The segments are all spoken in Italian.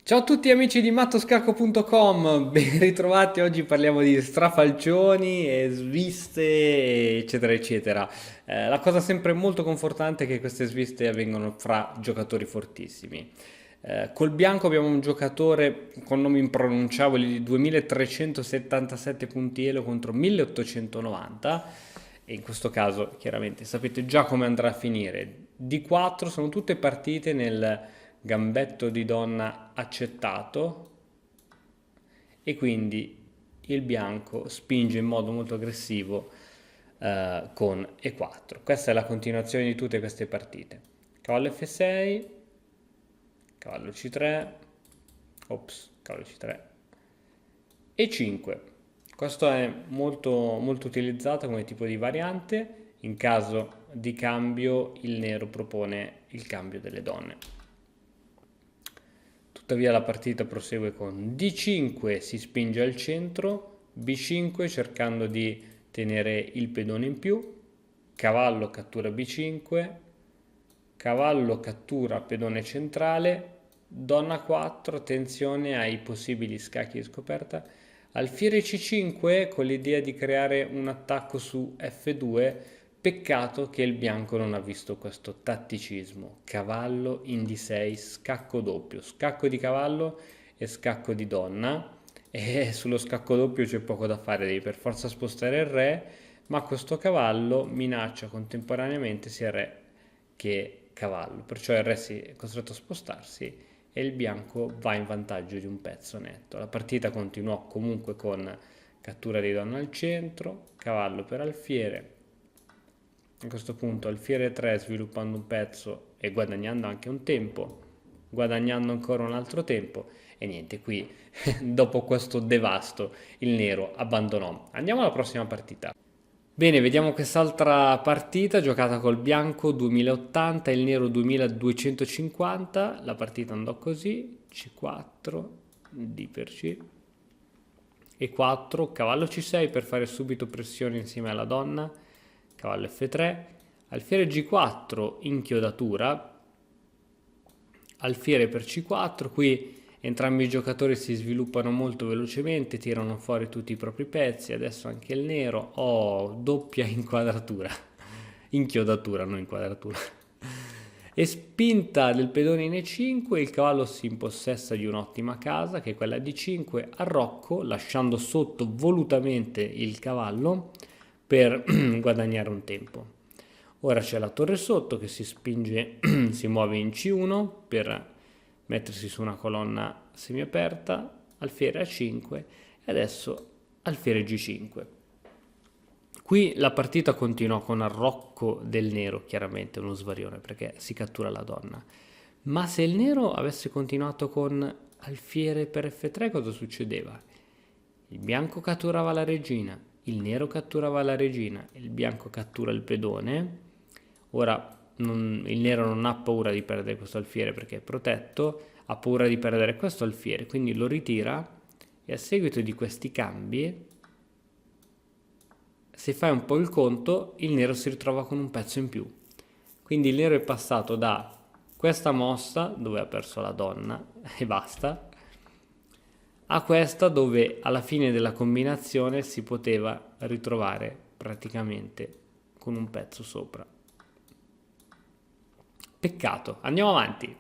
Ciao a tutti amici di mattoscacco.com, ben ritrovati. Oggi parliamo di strafalcioni e sviste, eccetera, eccetera. La cosa sempre molto confortante è che queste sviste avvengono fra giocatori fortissimi. Col bianco abbiamo un giocatore con nomi impronunciabili di 2377 punti elo contro 1890 e in questo caso chiaramente sapete già come andrà a finire. Di 4 sono tutte partite nel gambetto di donna accettato e quindi il bianco spinge in modo molto aggressivo con E4. Questa è la continuazione di tutte queste partite. Cavallo F6, cavallo C3, ops, cavallo C3 e 5. Questo è molto, molto utilizzato come tipo di variante. In caso di cambio, il nero propone il cambio delle donne. Tuttavia la partita prosegue con D5, si spinge al centro, B5 cercando di tenere il pedone in più, cavallo cattura B5, cavallo cattura pedone centrale, donna 4, attenzione ai possibili scacchi di scoperta, alfiere C5 con l'idea di creare un attacco su F2. Peccato che il bianco non ha visto questo tatticismo. Cavallo in D6, scacco doppio, scacco di cavallo e scacco di donna. E sullo scacco doppio c'è poco da fare, devi per forza spostare il re, ma questo cavallo minaccia contemporaneamente sia re che cavallo. Perciò il re si è costretto a spostarsi e il bianco va in vantaggio di un pezzo netto. La partita continuò comunque con cattura di donna al centro, cavallo per alfiere. A questo punto alfiere 3 sviluppando un pezzo e guadagnando anche un tempo, guadagnando ancora un altro tempo e niente, qui dopo questo devasto il nero abbandonò. Andiamo alla prossima partita. Bene, vediamo quest'altra partita giocata col bianco 2080 e il nero 2250. La partita andò così: C4, D per C, E4, cavallo C6 per fare subito pressione insieme alla donna, cavallo F3, alfiere G4, inchiodatura, alfiere per C4. Qui entrambi i giocatori si sviluppano molto velocemente, tirano fuori tutti i propri pezzi. Adesso anche il nero, doppia inquadratura, inchiodatura, non inquadratura. E spinta del pedone in E5, il cavallo si impossessa di un'ottima casa, che è quella di 5, arrocco, lasciando sotto volutamente il cavallo per guadagnare un tempo. Ora c'è la torre sotto che si spinge, si muove in C1 per mettersi su una colonna semiaperta, alfiere A5 e adesso alfiere G5. Qui la partita continuò con arrocco del nero, chiaramente uno svarione perché si cattura la donna. Ma se il nero avesse continuato con alfiere per F3 cosa succedeva? Il bianco catturava la regina, il nero catturava la regina, il bianco cattura il pedone. Ora il nero non ha paura di perdere questo alfiere perché è protetto, ha paura di perdere questo alfiere, quindi lo ritira e a seguito di questi cambi, se fai un po' il conto, il nero si ritrova con un pezzo in più. Quindi il nero è passato da questa mossa, dove ha perso la donna e basta, a questa dove alla fine della combinazione si poteva ritrovare praticamente con un pezzo sopra. Peccato, andiamo avanti.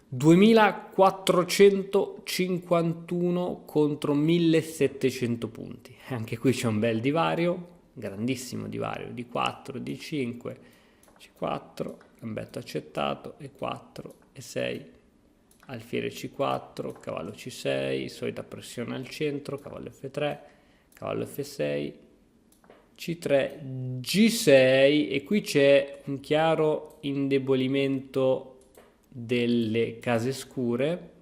2451 contro 1700 punti. Anche qui c'è un bel divario, grandissimo divario di 4, di 5, C4, gambetto accettato, E4, E6, alfiere C4, cavallo C6, solita pressione al centro, cavallo F3, cavallo F6, C3, G6 e qui c'è un chiaro indebolimento delle case scure.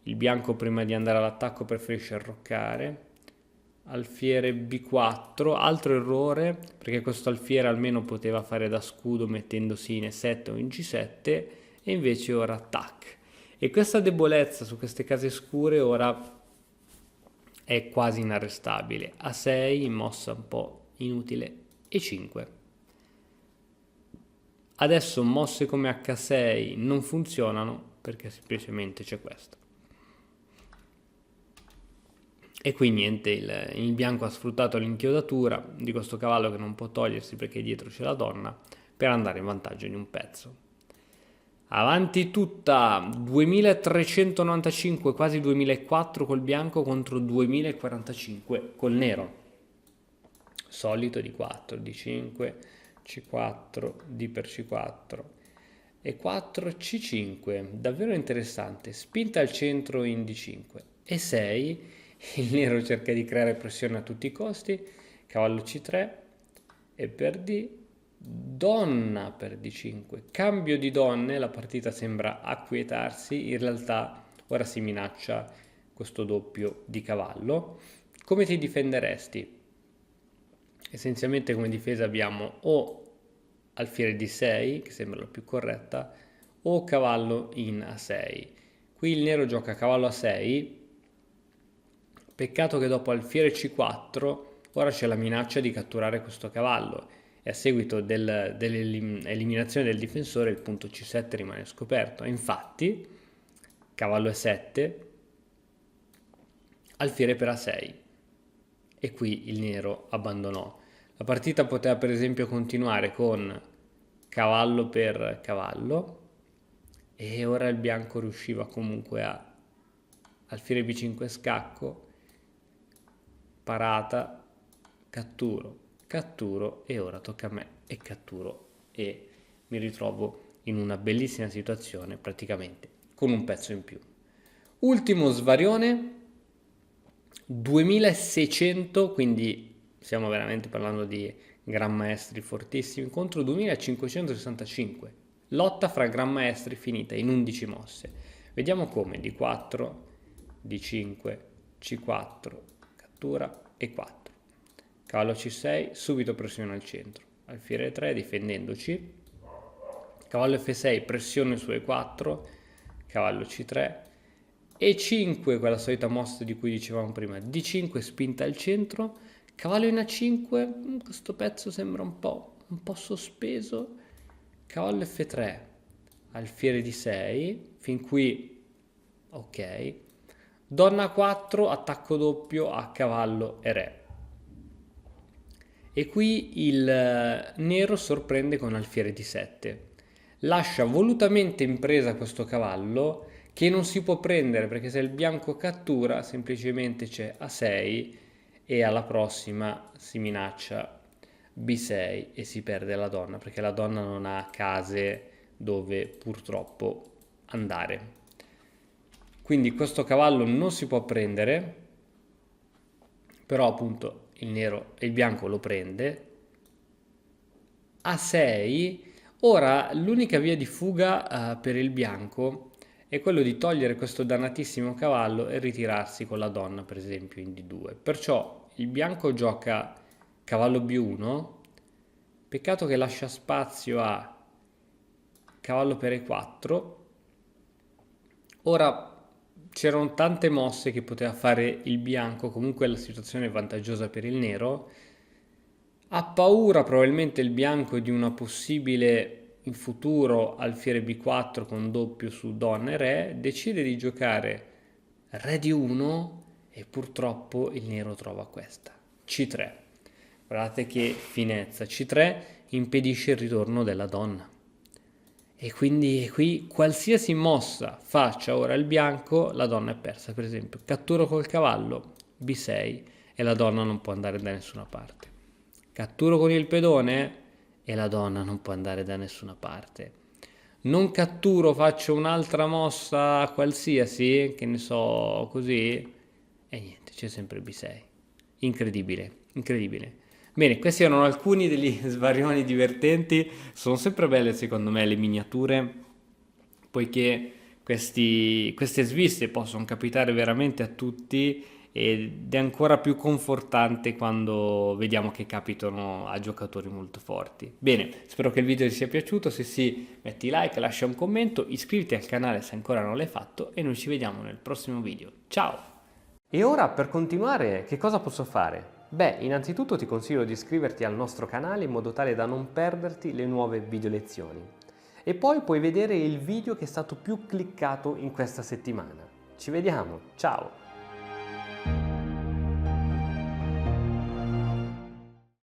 Il bianco prima di andare all'attacco preferisce arroccare. Alfiere B4, altro errore perché questo alfiere almeno poteva fare da scudo mettendosi in E7 o in G7 e invece ora attacca. E questa debolezza su queste case scure ora è quasi inarrestabile. A6, mossa un po' inutile, E5. Adesso mosse come H6 non funzionano perché semplicemente c'è questo. E qui niente, il bianco ha sfruttato l'inchiodatura di questo cavallo che non può togliersi perché dietro c'è la donna, per andare in vantaggio di un pezzo. Avanti tutta, 2395, quasi 2004 col bianco contro 2045 col nero. Solito D4, D5, C4, D per C4 e 4 C5, davvero interessante, spinta al centro in D5 e 6, il nero cerca di creare pressione a tutti i costi, cavallo C3 e per D, donna per D5, cambio di donne, la partita sembra acquietarsi, in realtà ora si minaccia questo doppio di cavallo. Come ti difenderesti? Essenzialmente come difesa abbiamo o alfiere D6, che sembra la più corretta, o cavallo in A6. Qui il nero gioca cavallo A6, peccato che dopo alfiere C4 ora c'è la minaccia di catturare questo cavallo e a seguito dell'eliminazione del difensore il punto C7 rimane scoperto. Infatti, cavallo E7, alfiere per A6 e qui il nero abbandonò. La partita poteva per esempio continuare con cavallo per cavallo e ora il bianco riusciva comunque a alfiere B5 scacco, parata, catturo, catturo e ora tocca a me e catturo e mi ritrovo in una bellissima situazione praticamente con un pezzo in più. Ultimo svarione, 2600, quindi stiamo veramente parlando di gran maestri fortissimi, contro 2565. Lotta fra gran maestri finita in 11 mosse. Vediamo come, D4, D5, C4, cattura e 4. Cavallo C6, subito pressione al centro. Alfiere 3 difendendoci. Cavallo F6, pressione su E4. Cavallo C3. E5, quella solita mossa di cui dicevamo prima. D5, spinta al centro. Cavallo in A5, questo pezzo sembra un po' sospeso. Cavallo F3, alfiere D6, fin qui ok. Donna A4, attacco doppio a cavallo e re. E qui il nero sorprende con alfiere D7. Lascia volutamente in presa questo cavallo che non si può prendere perché se il bianco cattura semplicemente c'è A6 e alla prossima si minaccia B6 e si perde la donna perché la donna non ha case dove purtroppo andare. Quindi questo cavallo non si può prendere, però appunto il bianco lo prende. A6, ora l'unica via di fuga per il bianco è quello di togliere questo dannatissimo cavallo e ritirarsi con la donna per esempio in D2. Perciò il bianco gioca cavallo B1, peccato che lascia spazio a cavallo per E4. Ora c'erano tante mosse che poteva fare il bianco, comunque la situazione è vantaggiosa per il nero. Ha paura probabilmente il bianco di una possibile in futuro alfiere B4 con doppio su donna e re, decide di giocare re D1 e purtroppo il nero trova questa, C3. Guardate che finezza, C3 impedisce il ritorno della donna. E quindi qui qualsiasi mossa faccia ora il bianco, la donna è persa. Per esempio, catturo col cavallo, B6 e la donna non può andare da nessuna parte. Catturo con il pedone e la donna non può andare da nessuna parte. Non catturo, faccio un'altra mossa qualsiasi, che ne so, così, e niente, c'è sempre B6. Incredibile, incredibile. Bene, questi erano alcuni degli svarioni divertenti, sono sempre belle secondo me le miniature, poiché queste sviste possono capitare veramente a tutti ed è ancora più confortante quando vediamo che capitano a giocatori molto forti. Bene, spero che il video ti sia piaciuto, se sì metti like, lascia un commento, iscriviti al canale se ancora non l'hai fatto e noi ci vediamo nel prossimo video. Ciao! E ora per continuare che cosa posso fare? Beh, innanzitutto ti consiglio di iscriverti al nostro canale in modo tale da non perderti le nuove video lezioni. E poi puoi vedere il video che è stato più cliccato in questa settimana. Ci vediamo, ciao!